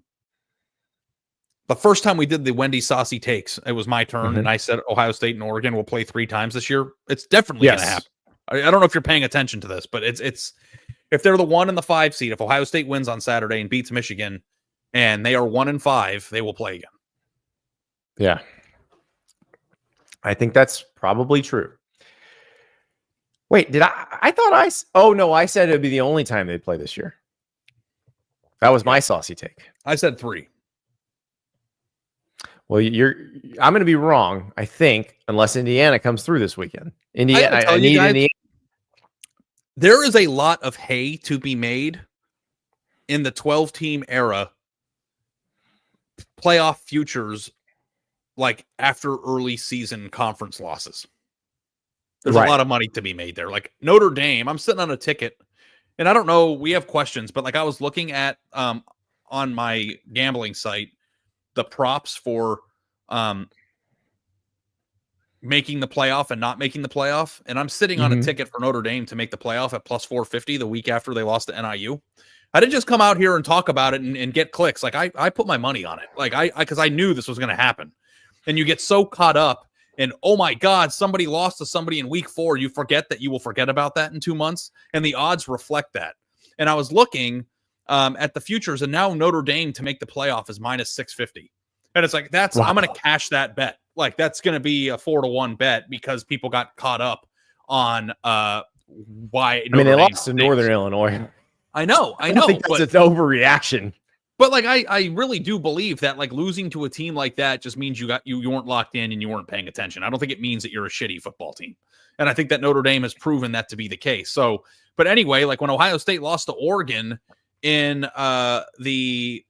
first time we did the Wendy saucy takes, it was my turn, and I said Ohio State and Oregon will play 3 times this year. It's definitely going to happen. I don't know if you're paying attention to this, but it's if they're the 1 and the 5 seed, if Ohio State wins on Saturday and beats Michigan, and they are 1 and 5, they will play again. Yeah, I think that's probably true. Wait, did I thought oh no, I said it'd be the only time they'd play this year. That was my saucy take. I said 3. Well, I'm going to be wrong, I think, unless Indiana comes through this weekend. I need Indiana. There is a lot of hay to be made in the 12-team era. Playoff futures, like after early season conference losses. There's a lot of money to be made there. Like Notre Dame, I'm sitting on a ticket, and I don't know, we have questions, but like I was looking at on my gambling site, the props for making the playoff and not making the playoff. And I'm sitting on a ticket for Notre Dame to make the playoff at plus 450 the week after they lost to NIU. I didn't just come out here and talk about it and get clicks. Like I put my money on it. Like because I knew this was going to happen. And you get so caught up in, oh my God, somebody lost to somebody in week 4. You forget that you will forget about that in 2 months. And the odds reflect that. And I was looking at the futures, and now Notre Dame to make the playoff is minus 650. And it's like, I'm going to cash that bet. Like that's going to be a 4-1 bet because people got caught up on why. They lost to Northern Illinois. I know. I think that's an overreaction. But like, I really do believe that like losing to a team like that just means you weren't locked in and you weren't paying attention. I don't think it means that you're a shitty football team. And I think that Notre Dame has proven that to be the case. So, but anyway, like when Ohio State lost to Oregon in the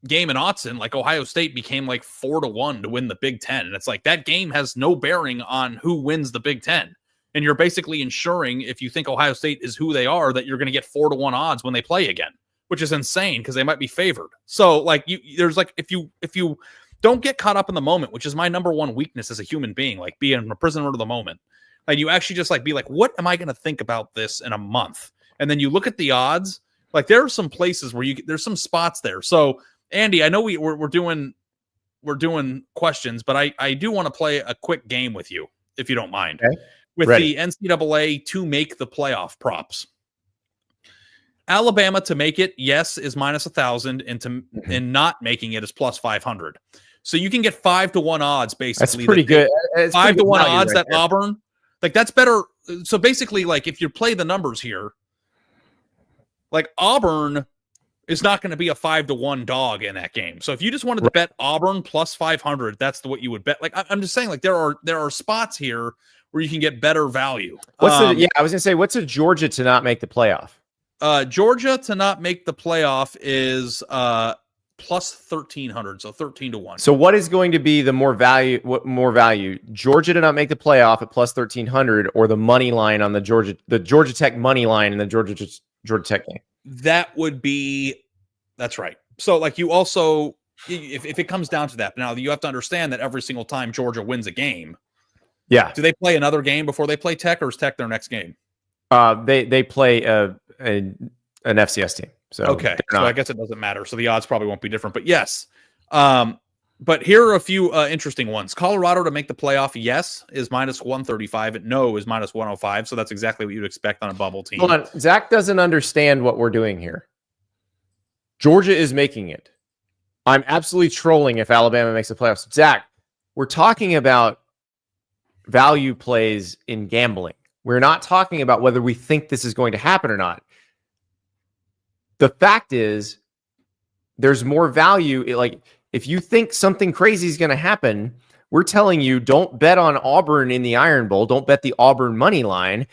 game in Autzen, like Ohio State became like 4-1 to win the Big Ten. And it's like that game has no bearing on who wins the Big Ten. And you're basically ensuring, if you think Ohio State is who they are, that you're going to get 4-1 odds when they play again, which is insane because they might be favored. So like there's like, if you don't get caught up in the moment, which is my number one weakness as a human being, like being a prisoner of the moment, like you actually just like be like, what am I going to think about this in a month? And then you look at the odds, like there are some places where there's some spots there. So Andy, I know we're doing questions, but I do want to play a quick game with you, if you don't mind. Okay. With the NCAA to make the playoff props. Alabama to make it, yes, is minus 1,000, and not making it is plus 500. So you can get 5-1 odds basically. That's pretty good. 5-1 odds that Auburn, like that's better. So basically, like if you play the numbers here, like Auburn is not going to be a 5-1 dog in that game. So if you just wanted to bet Auburn plus 500, that's what you would bet. Like I'm just saying, like there are spots here where you can get better value. I was gonna say, what's a Georgia to not make the playoff? Georgia to not make the playoff is plus 1,300, so 13-1. So what is going to be the more value? What more value? Georgia to not make the playoff at plus 1,300, or the money line on the Georgia Tech money line in the Georgia Tech game? That's right. So like you also, if it comes down to that, now you have to understand that every single time Georgia wins a game, do they play another game before they play Tech, or is Tech their next game? They play an FCS team. So okay, so I guess it doesn't matter. So the odds probably won't be different. But yes, but here are a few interesting ones. Colorado to make the playoff, yes, is minus 135. And no is minus 105. So that's exactly what you'd expect on a bubble team. Hold on, Zach doesn't understand what we're doing here. Georgia is making it. I'm absolutely trolling if Alabama makes the playoffs. Zach, we're talking about value plays in gambling. We're not talking about whether we think this is going to happen or not. The fact is, there's more value. Like, if you think something crazy is going to happen, we're telling you don't bet on Auburn in the Iron Bowl. Don't bet the Auburn money line.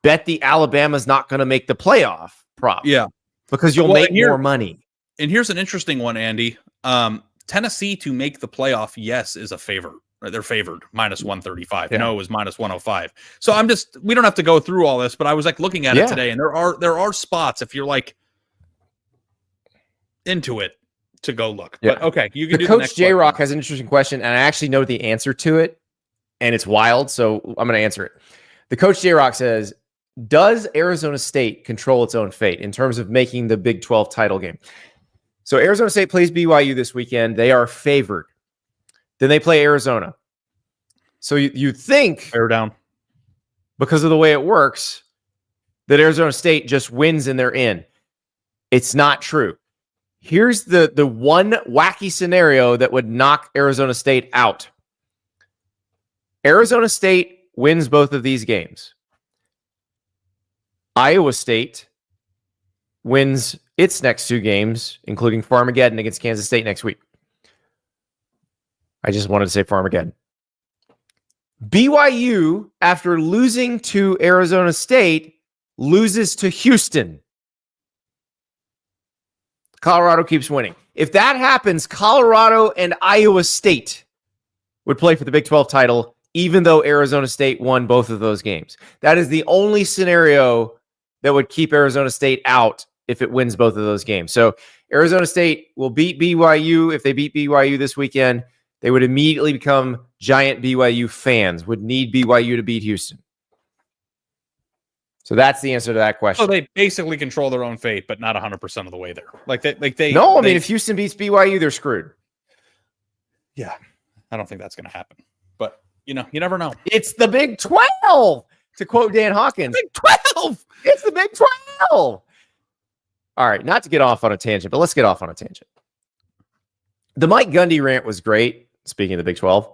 bet the Alabama's not going to make the playoff prop. Yeah. Because you'll make more money. And here's an interesting one, Andy. Tennessee to make the playoff, yes, is a favor. They're favored minus 135. Yeah. No, it was minus 105. So we don't have to go through all this, but I was like looking at it today, and there are spots if you're like into it to go look. Yeah. But okay, you can do Coach J-Rock has an interesting question, and I actually know the answer to it, and it's wild, so I'm going to answer it. The Coach J-Rock says, does Arizona State control its own fate in terms of making the Big 12 title game? So Arizona State plays BYU this weekend. They are favored. Then they play Arizona. So you think, bear down, because of the way it works, that Arizona State just wins and they're in. It's not true. Here's the one wacky scenario that would knock Arizona State out. Arizona State wins both of these games. Iowa State wins its next 2 games, including Farmageddon against Kansas State next week. I just wanted to say Farmageddon. BYU, after losing to Arizona State, loses to Houston. Colorado keeps winning. If that happens, Colorado and Iowa State would play for the Big 12 title, even though Arizona State won both of those games. That is the only scenario that would keep Arizona State out if it wins both of those games. So Arizona State will beat BYU. If they beat BYU this weekend, they would immediately become giant BYU fans, would need BYU to beat Houston. So that's the answer to that question. So they basically control their own fate, but not 100% of the way there. No, I mean, if Houston beats BYU, they're screwed. Yeah, I don't think that's going to happen. But, you never know. It's the Big 12, to quote Dan Hawkins. Big 12! It's the Big 12! All right, not to get off on a tangent, but let's get off on a tangent. The Mike Gundy rant was great, speaking of the Big 12.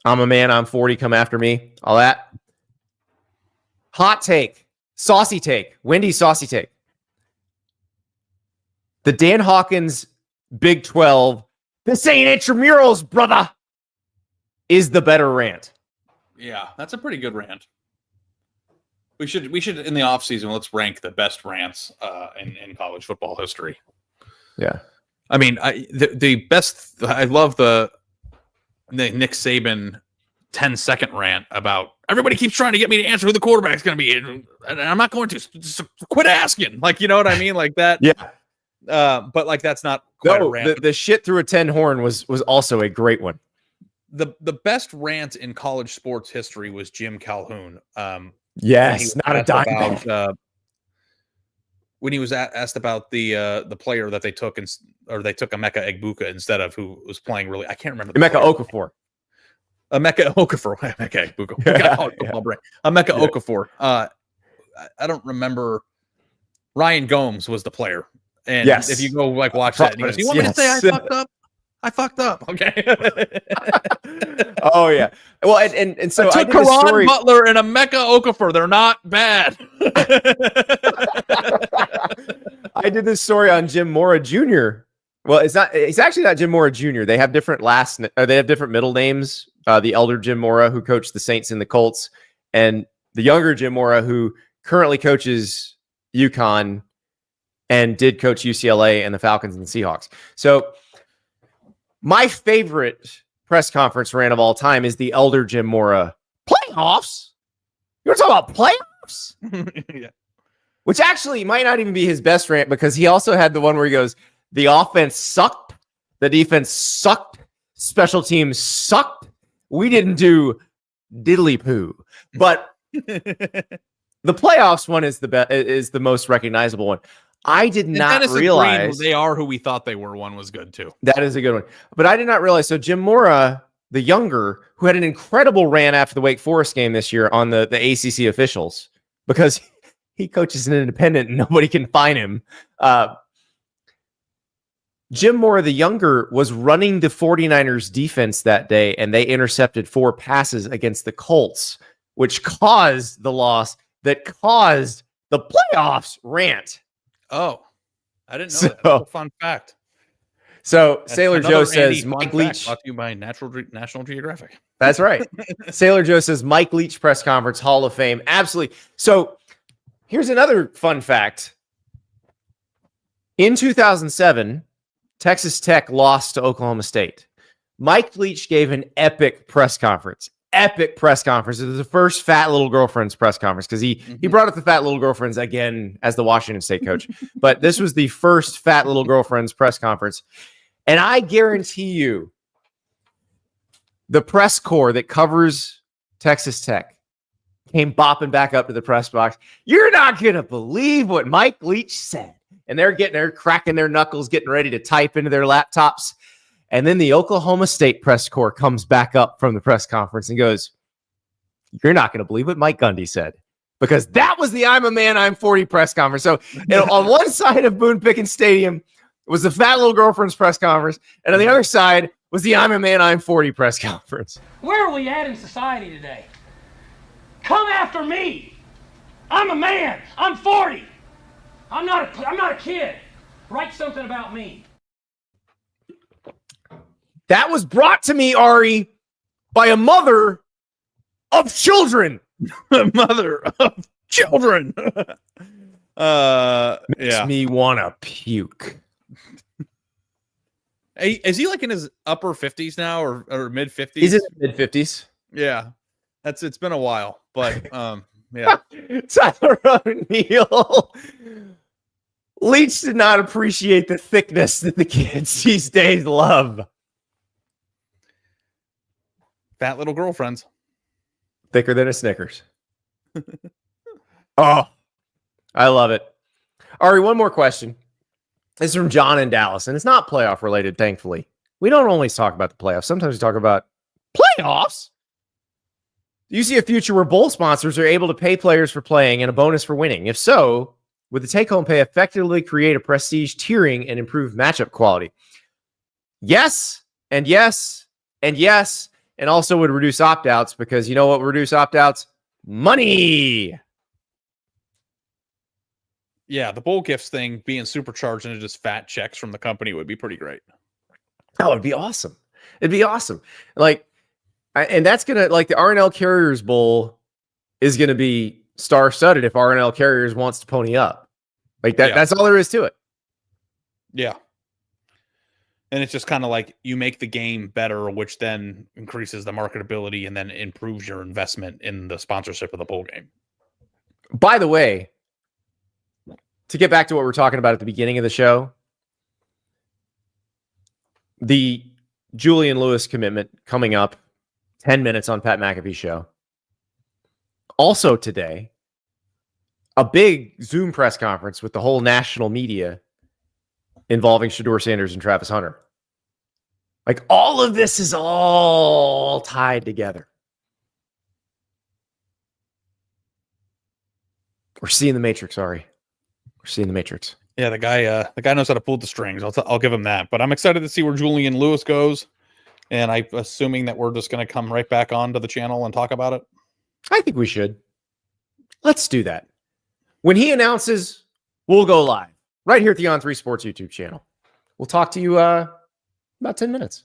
I'm a man, I'm 40, come after me, all that. Hot take, saucy take, windy saucy take. The Dan Hawkins Big 12, this ain't intramurals, brother, is the better rant. Yeah, that's a pretty good rant. We should in the offseason, let's rank the best rants in college football history. Yeah. I mean, the best, I love the Nick Saban 10-second rant about everybody keeps trying to get me to answer who the quarterback's going to be, and I'm not going to. Just quit asking. Like, you know what I mean? Like that. Yeah. But like that's not quite a rant. The shit through a 10 horn was also a great one. The best rant in college sports history was Jim Calhoun. Yes, not a dime. When he was asked about the player that they took, or they took Emeka Egbuka instead of, who was playing really, I can't remember. Emeka Okafor. Emeka Okafor. Emeka Egbuka. Emeka Okafor. I don't remember. Ryan Gomes was the player. And if you go watch that, and he goes, "You want me to say I fucked up? I fucked up." Okay. Oh yeah. Well, and so I took Karan Butler and Emeka Okafor. They're not bad. I did this story on Jim Mora Jr. Well, it's not. It's actually not Jim Mora Jr. They have different they have different middle names. The elder Jim Mora, who coached the Saints and the Colts, and the younger Jim Mora, who currently coaches UConn and did coach UCLA and the Falcons and the Seahawks. So my favorite press conference rant of all time is the elder Jim Mora. Playoffs? You want to talk about playoffs? Yeah. Which actually might not even be his best rant, because he also had the one where he goes, the offense sucked, the defense sucked, special teams sucked. We didn't do diddly poo. But the playoffs one is the most recognizable one. I did not realize they are who we thought they were. One was good too. That is a good one. But I did not realize. So Jim Mora, the younger, who had an incredible rant after the Wake Forest game this year on the ACC officials, because he coaches an independent and nobody can find him. Jim Mora, the younger, was running the 49ers defense that day, and they intercepted 4 passes against the Colts, which caused the loss that caused the playoffs rant. Oh, I didn't know that. That's a fun fact. So Sailor Joe says Mike Leach. Brought to you by National Geographic. That's right. Sailor Joe says Mike Leach press conference, Hall of Fame. Absolutely. So Here's another fun fact. In 2007, Texas Tech lost to Oklahoma State. Mike Leach gave an epic press conference. Epic press conference. It was the first fat little girlfriend's press conference because he brought up the fat little girlfriends again as the Washington State coach. But this was the first fat little girlfriend's press conference. And I guarantee you, the press corps that covers Texas Tech came bopping back up to the press box. You're not going to believe what Mike Leach said. And they're cracking their knuckles, getting ready to type into their laptops. And then the Oklahoma State press corps comes back up from the press conference and goes, you're not going to believe what Mike Gundy said. Because that was the I'm a man, I'm 40 press conference. So on one side of Boone Pickens Stadium was the fat little girlfriend's press conference. And on the other side was the I'm a man, I'm 40 press conference. Where are we at in society today? Come after me. I'm a man. I'm 40. I'm not a kid. Write something about me. That was brought to me, Ari, by a mother of children. Mother of children. Makes me want to puke. Hey, is he like in his upper 50s now or mid 50s? He's in his mid 50s. Yeah. It's been a while, but yeah. Tyler O'Neill. Leach did not appreciate the thickness that the kids these days love. Fat little girlfriends. Thicker than a Snickers. Oh, I love it. Ari, one more question. This is from John in Dallas, and it's not playoff related, thankfully. We don't always talk about the playoffs. Sometimes we talk about playoffs. Do you see a future where bowl sponsors are able to pay players for playing and a bonus for winning? If so, would the take-home pay effectively create a prestige tiering and improve matchup quality? Yes, and yes, and yes, and also would reduce opt-outs because you know what would reduce opt-outs? Money! Yeah, the bowl gifts thing being supercharged into just fat checks from the company would be pretty great. Oh, it'd be awesome. It'd be awesome. And that's going to, like, the R&L Carriers Bowl is going to be star-studded if R&L Carriers wants to pony up. Like, that. Yeah. That's all there is to it. Yeah. And it's just kind of like you make the game better, which then increases the marketability and then improves your investment in the sponsorship of the bowl game. By the way, to get back to what we were talking about at the beginning of the show, the Julian Lewis commitment coming up 10 minutes on Pat McAfee's show. Also today, a big Zoom press conference with the whole national media involving Shedeur Sanders and Travis Hunter. Like, all of this is all tied together. We're seeing the Matrix, Ari. We're seeing the Matrix. Yeah, the guy knows how to pull the strings. I'll give him that. But I'm excited to see where Julian Lewis goes. And I'm assuming that we're just going to come right back onto the channel and talk about it. I think we should. Let's do that. When he announces, we'll go live right here at the On3 Sports YouTube channel. We'll talk to you about 10 minutes.